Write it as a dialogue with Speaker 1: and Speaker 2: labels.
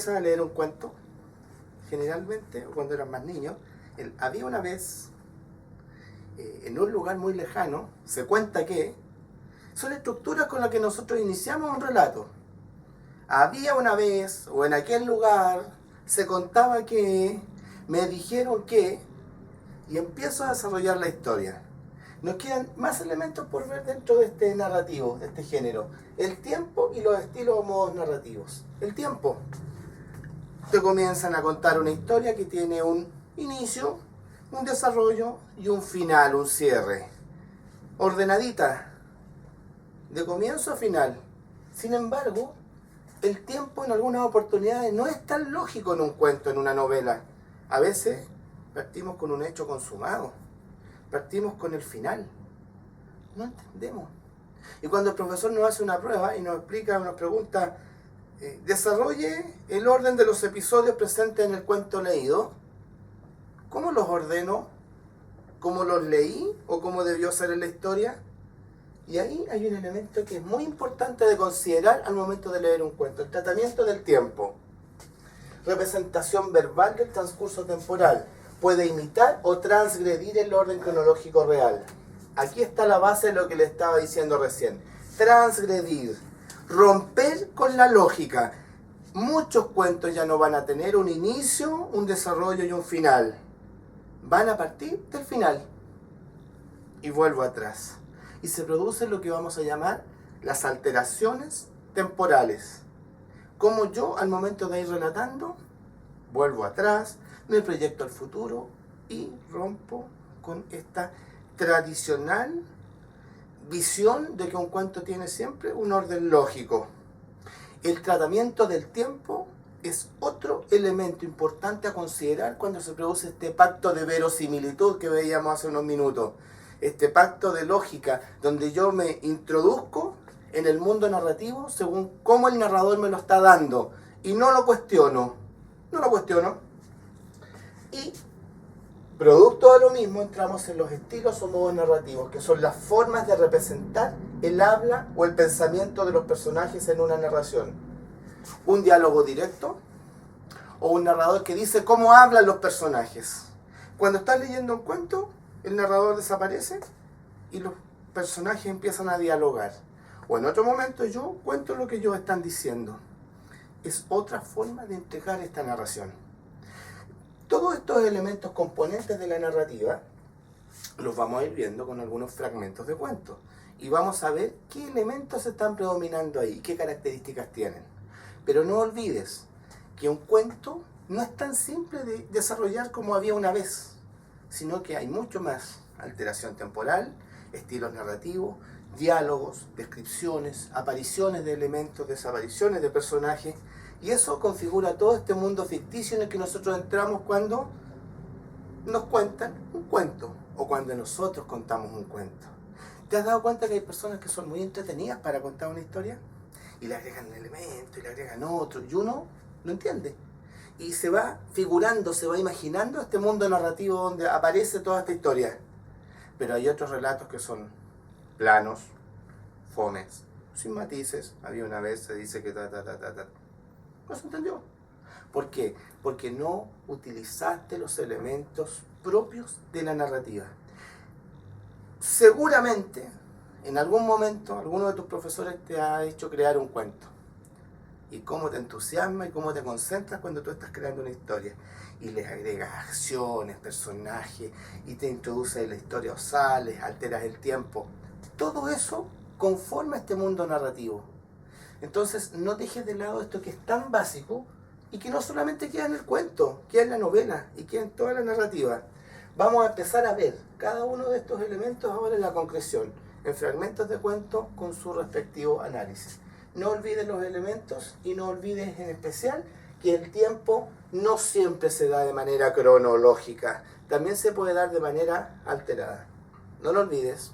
Speaker 1: empiezas a leer un cuento, generalmente, o cuando eras más niño, había una vez, en un lugar muy lejano, se cuenta que son estructuras con las que nosotros iniciamos un relato. Había una vez, o en aquel lugar, se contaba que, me dijeron que, y empiezo a desarrollar la historia. Nos quedan más elementos por ver dentro de este narrativo, de este género. El tiempo y los estilos o modos narrativos. El tiempo. Te comienzan a contar una historia que tiene un inicio, un desarrollo y un final, un cierre. Ordenadita, de comienzo a final. Sin embargo, el tiempo en algunas oportunidades no es tan lógico en un cuento, en una novela. A veces partimos con un hecho consumado, partimos con el final. No entendemos. Y cuando el profesor nos hace una prueba y nos explica, nos pregunta, desarrolle el orden de los episodios presentes en el cuento leído. ¿Cómo los ordeno? ¿Cómo los leí? ¿O cómo debió ser en la historia? Y ahí hay un elemento que es muy importante de considerar al momento de leer un cuento. El tratamiento del tiempo. Representación verbal del transcurso temporal. Puede imitar o transgredir el orden cronológico real. Aquí está la base de lo que le estaba diciendo recién. Transgredir. Romper con la lógica. Muchos cuentos ya no van a tener un inicio, un desarrollo y un final. Van a partir del final. Y vuelvo atrás. Y se produce lo que vamos a llamar las alteraciones temporales. Como yo, al momento de ir relatando, vuelvo atrás, me proyecto al futuro y rompo con esta tradicional visión de que un cuento tiene siempre un orden lógico. El tratamiento del tiempo es otro elemento importante a considerar cuando se produce este pacto de verosimilitud que veíamos hace unos minutos. Este pacto de lógica, donde yo me introduzco en el mundo narrativo según cómo el narrador me lo está dando. Y no lo cuestiono. Y, producto de lo mismo, entramos en los estilos o modos narrativos, que son las formas de representar el habla o el pensamiento de los personajes en una narración. Un diálogo directo o un narrador que dice cómo hablan los personajes. Cuando estás leyendo un cuento, el narrador desaparece y los personajes empiezan a dialogar. O en otro momento yo cuento lo que ellos están diciendo. Es otra forma de entregar esta narración. Todos estos elementos componentes de la narrativa los vamos a ir viendo con algunos fragmentos de cuentos. Y vamos a ver qué elementos están predominando ahí, qué características tienen. Pero no olvides que un cuento no es tan simple de desarrollar como había una vez, sino que hay mucho más alteración temporal, estilos narrativos, diálogos, descripciones, apariciones de elementos, desapariciones de personajes, y eso configura todo este mundo ficticio en el que nosotros entramos cuando nos cuentan un cuento, o cuando nosotros contamos un cuento. ¿Te has dado cuenta que hay personas que son muy entretenidas para contar una historia? Y le agregan un elemento, y le agregan otro, y uno no entiende. Y se va figurando, se va imaginando este mundo narrativo donde aparece toda esta historia. Pero hay otros relatos que son planos, fomes, sin matices. Había una vez, se dice que no se entendió. ¿Por qué? Porque no utilizaste los elementos propios de la narrativa. Seguramente, en algún momento, alguno de tus profesores te ha hecho crear un cuento. Y cómo te entusiasma y cómo te concentras cuando tú estás creando una historia. Y les agregas acciones, personajes, y te introduces en la historia o sales, alteras el tiempo. Todo eso conforma este mundo narrativo. Entonces no dejes de lado esto que es tan básico y que no solamente queda en el cuento, queda en la novela y queda en toda la narrativa. Vamos a empezar a ver cada uno de estos elementos ahora en la concreción, en fragmentos de cuento con su respectivo análisis. No olvides los elementos y no olvides en especial que el tiempo no siempre se da de manera cronológica, también se puede dar de manera alterada. No lo olvides.